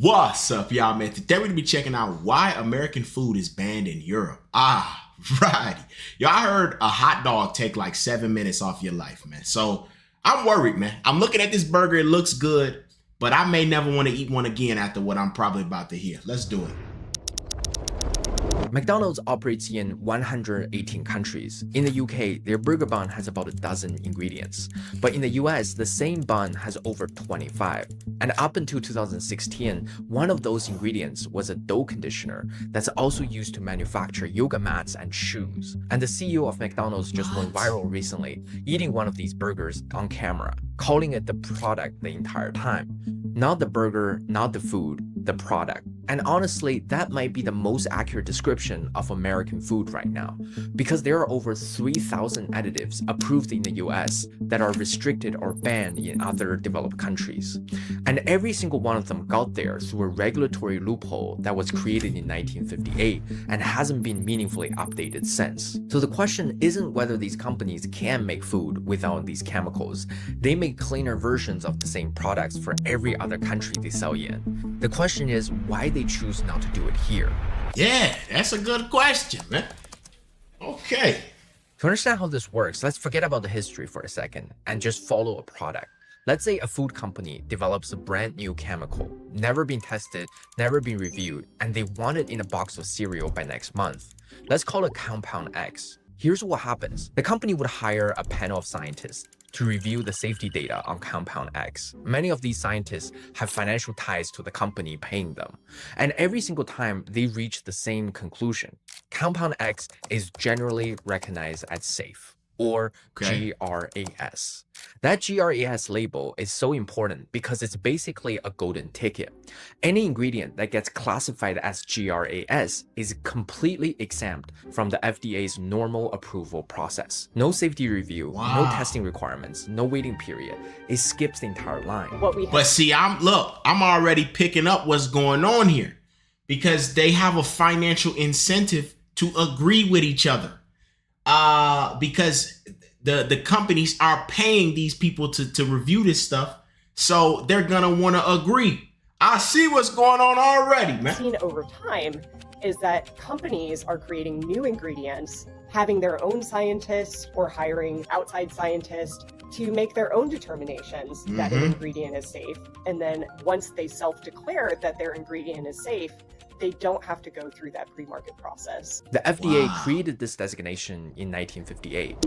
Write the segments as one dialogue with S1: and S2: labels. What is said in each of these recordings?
S1: What's up, y'all, man? Today we're gonna be checking out why American food is banned in Europe. Right. Y'all heard a hot dog take like 7 minutes off your life, man. So I'm worried, man. I'm looking at this burger, it looks good, but I may never want to eat one again after what I'm probably about to hear. Let's do it.
S2: McDonald's operates in 118 countries. In the UK, their burger bun has about a dozen ingredients. But in the US, the same bun has over 25. And up until 2016, one of those ingredients was a dough conditioner that's also used to manufacture yoga mats and shoes. And the CEO of McDonald's just went viral recently, eating one of these burgers on camera, calling it the product the entire time. Not the burger, not the food, the product. And honestly, that might be the most accurate description of American food right now, because there are over 3,000 additives approved in the US that are restricted or banned in other developed countries. And every single one of them got there through a regulatory loophole that was created in 1958 and hasn't been meaningfully updated since. So the question isn't whether these companies can make food without these chemicals. They make cleaner versions of the same products for every other country they sell in. The question is why they choose not to do it here.
S1: Yeah, that's a good question, man. Okay.
S2: To understand how this works, let's forget about the history for a second and just follow a product. Let's say a food company develops a brand new chemical, never been tested, never been reviewed, and they want it in a box of cereal by next month. Let's call it Compound X. Here's what happens. The company would hire a panel of scientists to review the safety data on Compound X. Many of these scientists have financial ties to the company paying them. And every single time they reach the same conclusion. Compound X is generally recognized as safe, or GRAS. That GRAS label is so important because it's basically a golden ticket. Any ingredient that gets classified as GRAS is completely exempt from the FDA's normal approval process. No safety review, no testing requirements, no waiting period. It skips the entire line.
S1: But see, I'm already picking up what's going on here because they have a financial incentive to agree with each other. Because the companies are paying these people to review this stuff, so they're gonna want to agree. I see what's going on already, man.
S3: Seen over time is that companies are creating new ingredients, having their own scientists or hiring outside scientists to make their own determinations that an ingredient is safe. And then once they self-declare that their ingredient is safe, they don't have to go through that pre-market process.
S2: The FDA created this designation in 1958.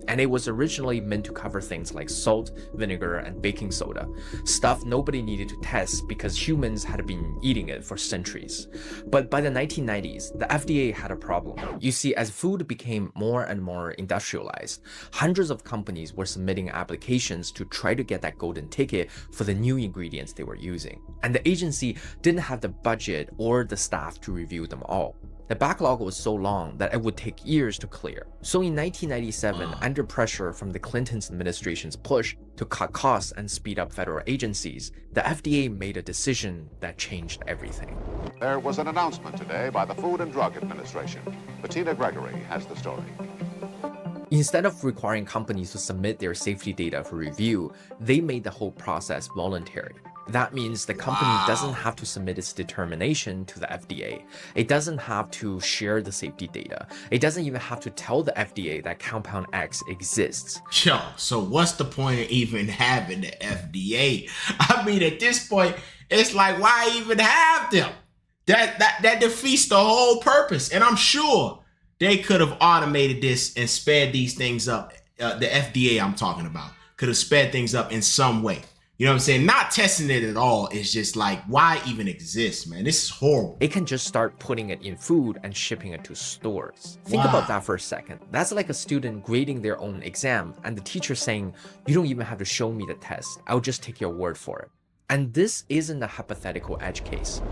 S2: And it was originally meant to cover things like salt, vinegar, and baking soda, stuff nobody needed to test because humans had been eating it for centuries. But by the 1990s, the FDA had a problem. You see, as food became more and more industrialized, hundreds of companies were submitting applications to try to get that golden ticket for the new ingredients they were using. And the agency didn't have the budget or the staff to review them all. The backlog was so long that it would take years to clear. So in 1997, under pressure from the Clinton administration's push to cut costs and speed up federal agencies, the FDA made a decision that changed everything.
S4: There was an announcement today by the Food and Drug Administration. Bettina Gregory has the story.
S2: Instead of requiring companies to submit their safety data for review, they made the whole process voluntary. That means the company doesn't have to submit its determination to the FDA. It doesn't have to share the safety data. It doesn't even have to tell the FDA that Compound X exists.
S1: Yo, so what's the point of even having the FDA? I mean, at this point, it's like, why even have them? That defeats the whole purpose. And I'm sure they could have automated this and sped these things up. The FDA I'm talking about could have sped things up in some way. You know what I'm saying? Not testing it at all is just like, why even exist, man? This is horrible.
S2: It can just start putting it in food and shipping it to stores. Think about that for a second. That's like a student grading their own exam and the teacher saying, you don't even have to show me the test. I'll just take your word for it. And this isn't a hypothetical edge case.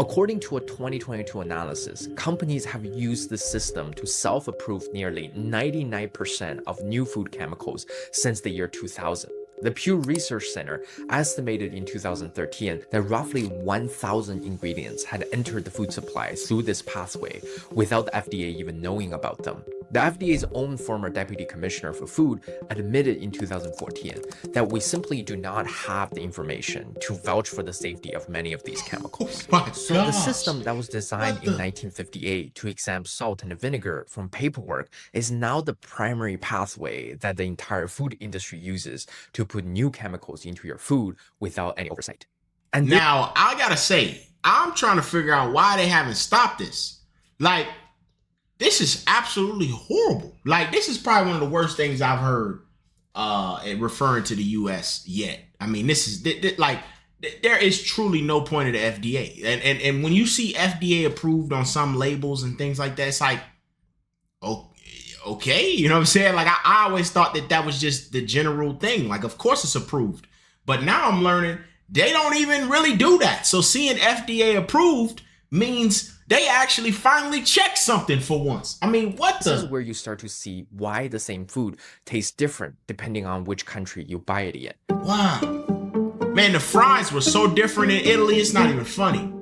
S2: According to a 2022 analysis, companies have used this system to self-approve nearly 99% of new food chemicals since the year 2000. The Pew Research Center estimated in 2013 that roughly 1,000 ingredients had entered the food supply through this pathway without the FDA even knowing about them. The FDA's own former deputy commissioner for food admitted in 2014 that we simply do not have the information to vouch for the safety of many of these chemicals. So the system that was designed in 1958 to exempt salt and vinegar from paperwork is now the primary pathway that the entire food industry uses to put new chemicals into your food without any oversight. And
S1: now, I gotta say, I'm trying to figure out why they haven't stopped this. Like, this is absolutely horrible. Like, this is probably one of the worst things I've heard referring to the U.S. yet. I mean, this is like, there is truly no point of the FDA. And when you see FDA approved on some labels and things like that, it's like, okay, you know what I'm saying? Like, I always thought that was just the general thing. Like, of course it's approved. But now I'm learning they don't even really do that. So seeing FDA approved means they actually finally check something for once. I mean, what the?
S2: This is where you start to see why the same food tastes different depending on which country you buy it in.
S1: Wow. Man, the fries were so different in Italy, it's not even funny.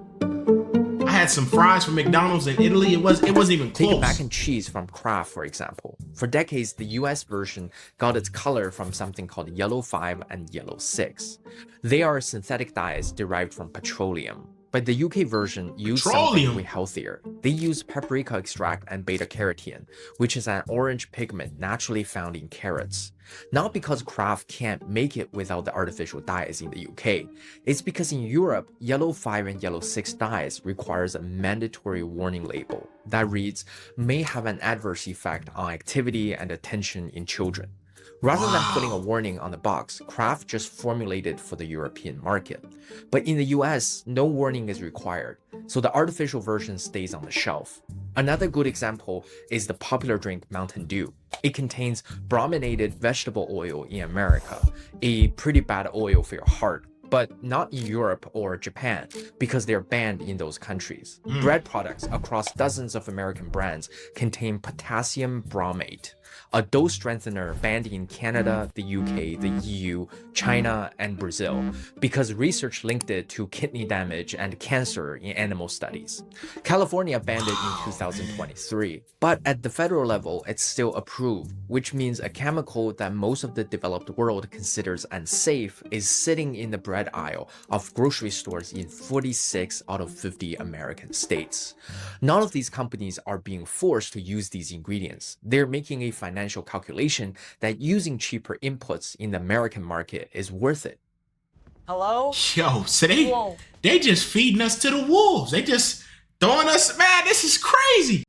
S1: I had some fries from McDonald's in Italy. It wasn't even close.
S2: Take mac and cheese from Kraft, for example. For decades, the US version got its color from something called Yellow 5 and Yellow 6. They are synthetic dyes derived from petroleum. But the UK version used something way healthier. They use paprika extract and beta-carotene, which is an orange pigment naturally found in carrots. Not because Kraft can't make it without the artificial dyes in the UK. It's because in Europe, Yellow 5 and Yellow 6 dyes requires a mandatory warning label that reads, may have an adverse effect on activity and attention in children. Rather than putting a warning on the box, Kraft just formulated for the European market. But in the US, no warning is required, so the artificial version stays on the shelf. Another good example is the popular drink Mountain Dew. It contains brominated vegetable oil in America, a pretty bad oil for your heart, but not in Europe or Japan because they're banned in those countries. Bread products across dozens of American brands contain potassium bromate, a dose strengthener banned in Canada, the UK, the EU, China, and Brazil because research linked it to kidney damage and cancer in animal studies. California banned it in 2023, but at the federal level, it's still approved, which means a chemical that most of the developed world considers unsafe is sitting in the bread aisle of grocery stores in 46 out of 50 American states. None of these companies are being forced to use these ingredients. They're making a financial calculation that using cheaper inputs in the American market is worth it.
S5: Hello?
S1: Yo, so they just feeding us to the wolves. They just throwing us, man, this is crazy.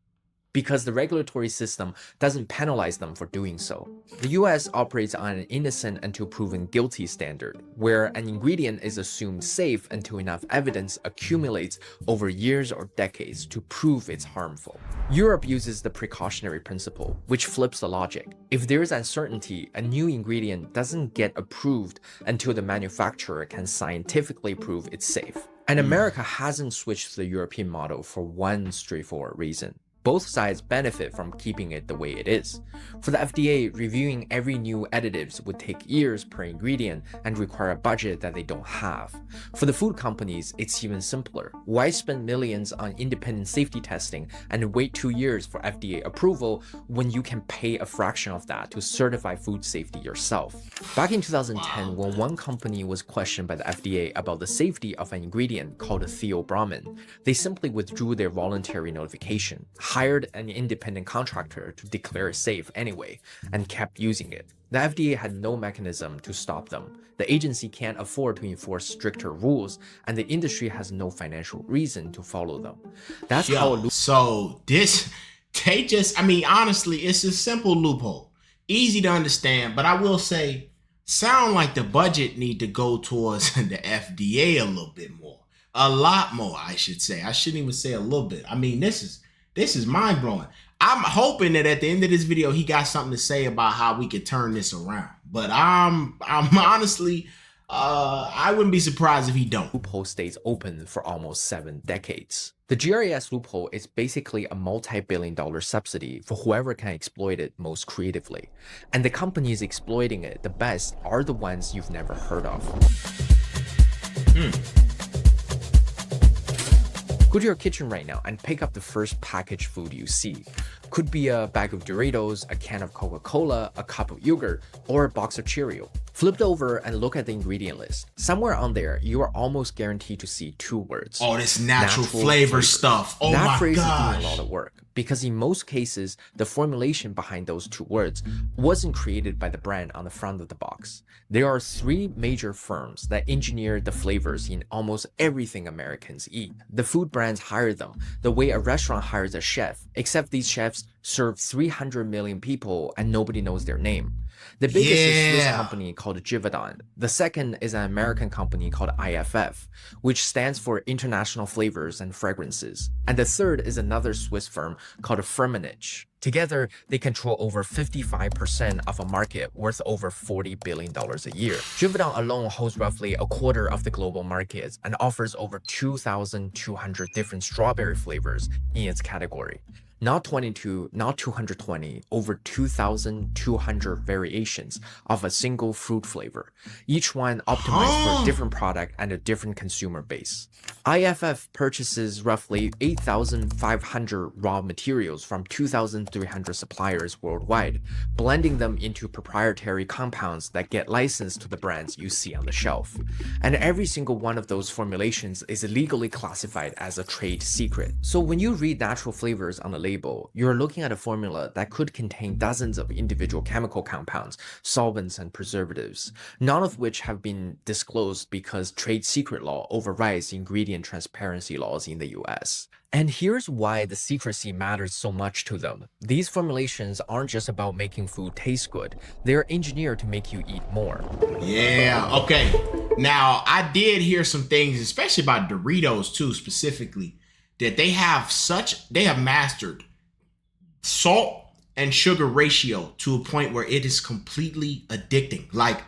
S2: Because the regulatory system doesn't penalize them for doing so. The US operates on an innocent until proven guilty standard, where an ingredient is assumed safe until enough evidence accumulates over years or decades to prove it's harmful. Europe uses the precautionary principle, which flips the logic. If there is uncertainty, a new ingredient doesn't get approved until the manufacturer can scientifically prove it's safe. And America hasn't switched to the European model for one straightforward reason. Both sides benefit from keeping it the way it is. For the FDA, reviewing every new additives would take years per ingredient and require a budget that they don't have. For the food companies, it's even simpler. Why spend millions on independent safety testing and wait 2 years for FDA approval when you can pay a fraction of that to certify food safety yourself? Back in 2010, when one company was questioned by the FDA about the safety of an ingredient called theobromine, they simply withdrew their voluntary notification, hired an independent contractor to declare it safe anyway, and kept using it. The FDA had no mechanism to stop them. The agency can't afford to enforce stricter rules, and the industry has no financial reason to follow them. That's
S1: so this, they just, I mean, honestly, it's a simple loophole. Easy to understand, but I will say, sound like the budget need to go towards the FDA a little bit more. A lot more, I should say. I shouldn't even say a little bit. I mean, this is mind-blowing. I'm hoping that at the end of this video, he got something to say about how we could turn this around. But I'm honestly, I wouldn't be surprised if he don't.
S2: Loophole stays open for almost 7 decades. The GRAS loophole is basically a multi-billion-dollar subsidy for whoever can exploit it most creatively. And the companies exploiting it the best are the ones you've never heard of. Go to your kitchen right now and pick up the first packaged food you see. Could be a bag of Doritos, a can of Coca-Cola, a cup of yogurt, or a box of Cheerio. Flip it over and look at the ingredient list. Somewhere on there, you are almost guaranteed to see 2 words.
S1: Oh, this natural flavor stuff. Oh
S2: that
S1: my
S2: phrase
S1: gosh.
S2: is doing a lot of work because in most cases, the formulation behind those 2 words wasn't created by the brand on the front of the box. There are 3 major firms that engineer the flavors in almost everything Americans eat. The food brands hire them the way a restaurant hires a chef, except these chefs serve 300 million people and nobody knows their name. The biggest is a Swiss company called Givaudan. The second is an American company called IFF, which stands for International Flavors and Fragrances. And the third is another Swiss firm called Firmenich. Together, they control over 55% of a market worth over $40 billion a year. Givaudan alone holds roughly a quarter of the global market and offers over 2,200 different strawberry flavors in its category. Not 22, not 220, over 2,200 variations of a single fruit flavor, each one optimized for a different product and a different consumer base. IFF purchases roughly 8,500 raw materials from 2,300 suppliers worldwide, blending them into proprietary compounds that get licensed to the brands you see on the shelf. And every single one of those formulations is legally classified as a trade secret. So when you read natural flavors on the label, you're looking at a formula that could contain dozens of individual chemical compounds, solvents, and preservatives, none of which have been disclosed because trade secret law overrides ingredient transparency laws in the US. And here's why the secrecy matters so much to them. These formulations aren't just about making food taste good, they're engineered to make you eat more.
S1: Yeah, okay. Now, I did hear some things, especially about Doritos too, specifically, that they have mastered salt and sugar ratio to a point where it is completely addicting. Like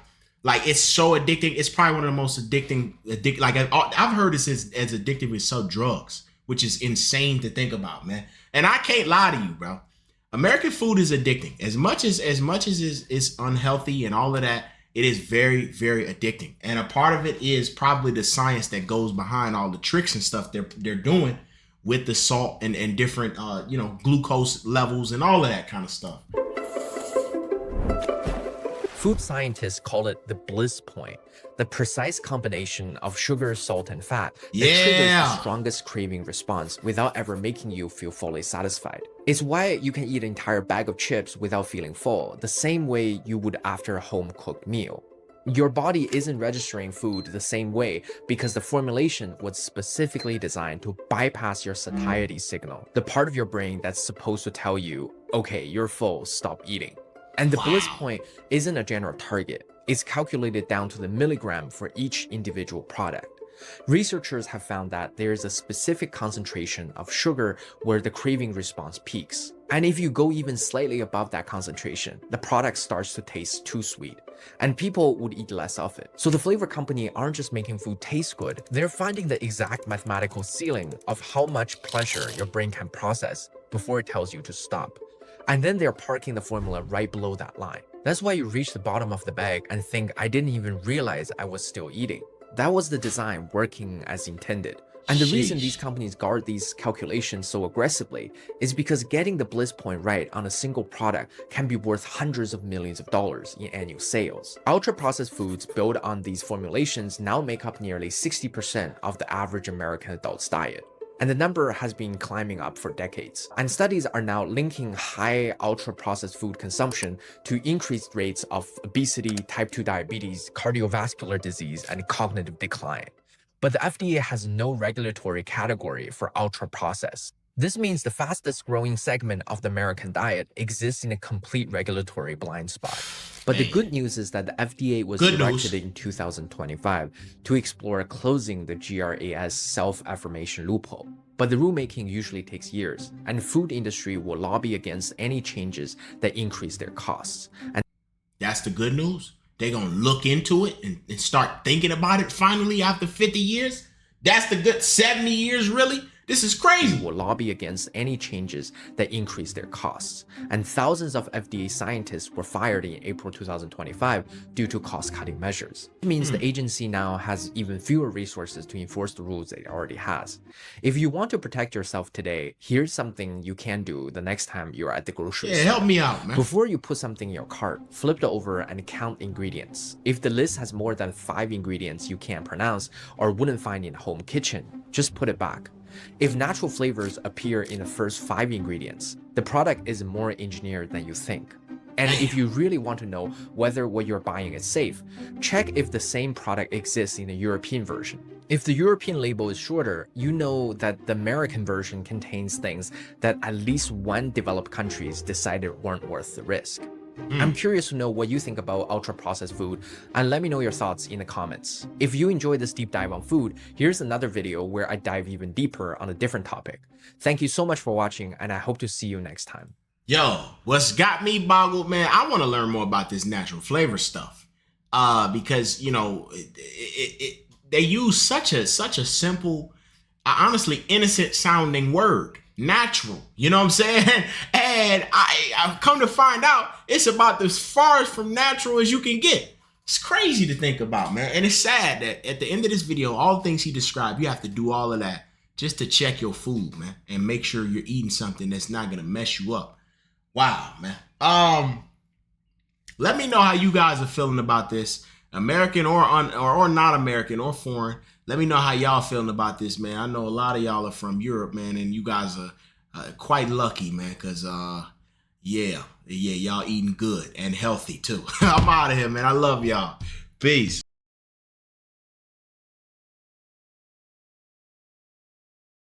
S1: it's so addicting. It's probably one of the most addicting. Like I've heard this as addictive as some drugs, which is insane to think about, man. And I can't lie to you, bro. American food is addicting. As much as it's unhealthy and all of that, it is very, very addicting. And a part of it is probably the science that goes behind all the tricks and stuff they're doing with the salt and different, glucose levels and all of that kind of stuff.
S2: Food scientists call it the bliss point, the precise combination of sugar, salt, and fat that triggers the strongest craving response without ever making you feel fully satisfied. It's why you can eat an entire bag of chips without feeling full, the same way you would after a home-cooked meal. Your body isn't registering food the same way because the formulation was specifically designed to bypass your satiety signal, the part of your brain that's supposed to tell you, okay, you're full, stop eating. And the bliss point isn't a general target. It's calculated down to the milligram for each individual product. Researchers have found that there is a specific concentration of sugar where the craving response peaks. And if you go even slightly above that concentration, the product starts to taste too sweet, and people would eat less of it. So the flavor company aren't just making food taste good, they're finding the exact mathematical ceiling of how much pleasure your brain can process before it tells you to stop. And then they're parking the formula right below that line. That's why you reach the bottom of the bag and think, I didn't even realize I was still eating. That was the design working as intended. And the reason these companies guard these calculations so aggressively is because getting the bliss point right on a single product can be worth hundreds of millions of dollars in annual sales. Ultra-processed foods built on these formulations now make up nearly 60% of the average American adult's diet. And the number has been climbing up for decades. And studies are now linking high ultra-processed food consumption to increased rates of obesity, type 2 diabetes, cardiovascular disease, and cognitive decline. But the FDA has no regulatory category for ultra-processed. This means the fastest growing segment of the American diet exists in a complete regulatory blind spot. But the good news is that the FDA was directed in 2025 to explore closing the GRAS self-affirmation loophole. But the rulemaking usually takes years, and the food industry will lobby against any changes that increase their costs. And
S1: that's the good news. they're going to look into it and start thinking about it finally after 50 years? That's the good 70 years, really? This is crazy.
S2: Will lobby against any changes that increase their costs. And thousands of FDA scientists were fired in April 2025 due to cost-cutting measures. It means the agency now has even fewer resources to enforce the rules it already has. If you want to protect yourself today, here's something you can do the next time you're at the grocery store.
S1: Yeah, help me out, man.
S2: Before you put something in your cart, flip it over and count ingredients. If the list has more than 5 ingredients you can't pronounce or wouldn't find in home kitchen, just put it back. If natural flavors appear in the first 5 ingredients, the product is more engineered than you think. And if you really want to know whether what you're buying is safe, check if the same product exists in the European version. If the European label is shorter, you know that the American version contains things that at least one developed countries decided weren't worth the risk. I'm curious to know what you think about ultra-processed food, and let me know your thoughts in the comments. If you enjoyed this deep dive on food, here's another video where I dive even deeper on a different topic. Thank you so much for watching, and I hope to see you next time.
S1: Yo, what's got me boggled, man? I want to learn more about this natural flavor stuff. Because, you know, they use such a simple, honestly innocent sounding word. Natural, you know what I'm saying? And I've come to find out it's about as far from natural as you can get. It's crazy to think about, man. And it's sad that at the end of this video, all the things he described, you have to do all of that just to check your food, man, and make sure you're eating something that's not gonna mess you up. Wow, man. Let me know how you guys are feeling about this, American or not American or foreign. Let me know how y'all feeling about this, man. I know a lot of y'all are from Europe, man, and you guys are quite lucky, man, because, yeah, y'all eating good and healthy, too. I'm out of here, man. I love y'all. Peace.